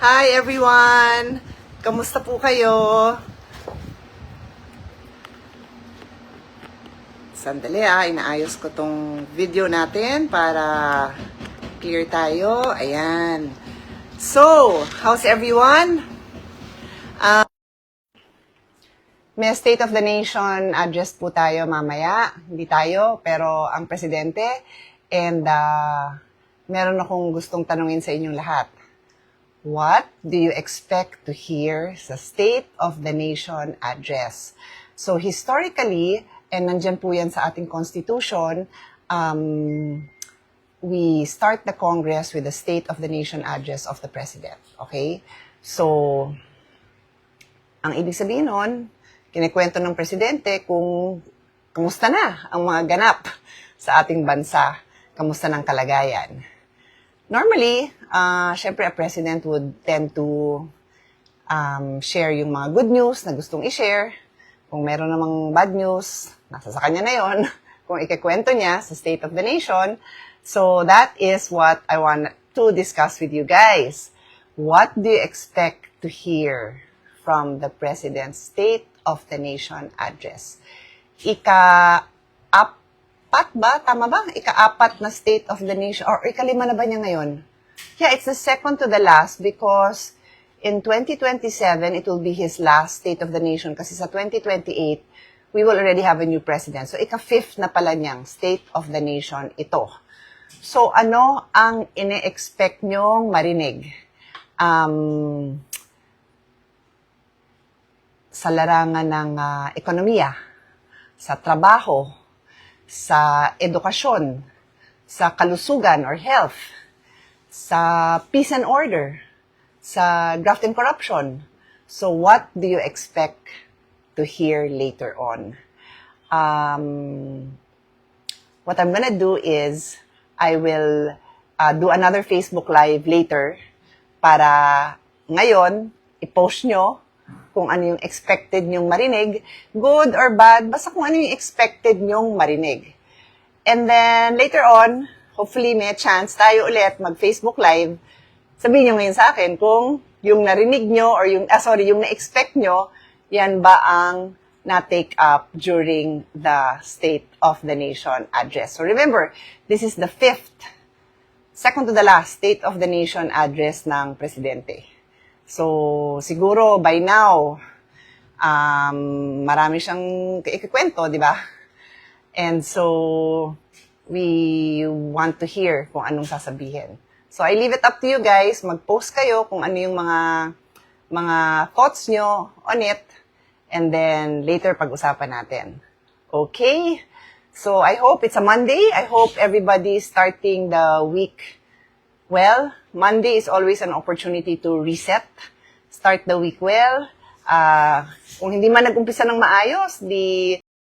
Hi everyone! Kamusta po kayo? Sandali inaayos ko tong video natin para clear tayo. Ayan. So, how's everyone? May State of the Nation address po tayo mamaya. Hindi tayo, pero ang presidente. And meron akong gustong tanungin sa inyong lahat. What do you expect to hear sa State of the Nation address? So historically, and nandyan po yan sa ating Constitution, we start the Congress with the State of the Nation address of the President. Okay? So, ang ibig sabihin nun, kinikwento ng Presidente kung kamusta na ang mga ganap sa ating bansa, kamusta ng kalagayan. Normally, syempre, a president would tend to share yung mga good news na gustong i-share. Kung meron namang bad news, nasa sa kanya na yon. Kung ikikwento niya sa State of the Nation. So, that is what I want to discuss with you guys. What do you expect to hear from the President's State of the Nation address? Ika-apat ba? Tama ba? Ika-apat na State of the Nation. Or ikalima na ba niya ngayon? Yeah, it's the second to the last because in 2027, it will be his last State of the Nation kasi sa 2028, we will already have a new president. So, ika-fifth na pala niyang State of the Nation ito. So, ano ang ine-expect niyong marinig? Sa larangan ng ekonomiya, sa trabaho, sa edukasyon, sa kalusugan or health, sa peace and order, sa graft and corruption. So what do you expect to hear later on? What I'm gonna do is, I will do another Facebook Live later para ngayon, i-post nyo kung ano yung expected nyong marinig, good or bad, basta kung ano yung expected nyong marinig. And then, later on, hopefully may chance tayo ulit mag-Facebook Live. Sabihin nyo ngayon sa akin kung yung narinig nyo or yung na-expect nyo, yan ba ang na-take up during the State of the Nation address. So remember, this is the fifth, second to the last State of the Nation address ng Presidente. So, siguro by now, marami siyang ikikwento, di ba? And so, we want to hear kung anong sasabihin. So, I leave it up to you guys. Mag-post kayo kung ano yung mga thoughts nyo on it. And then, later pag-usapan natin. Okay? So, I hope it's a Monday. I hope everybody is starting the week well. Monday is always an opportunity to reset. Start the week well. Kung hindi man nag-umpisa ng maayos, di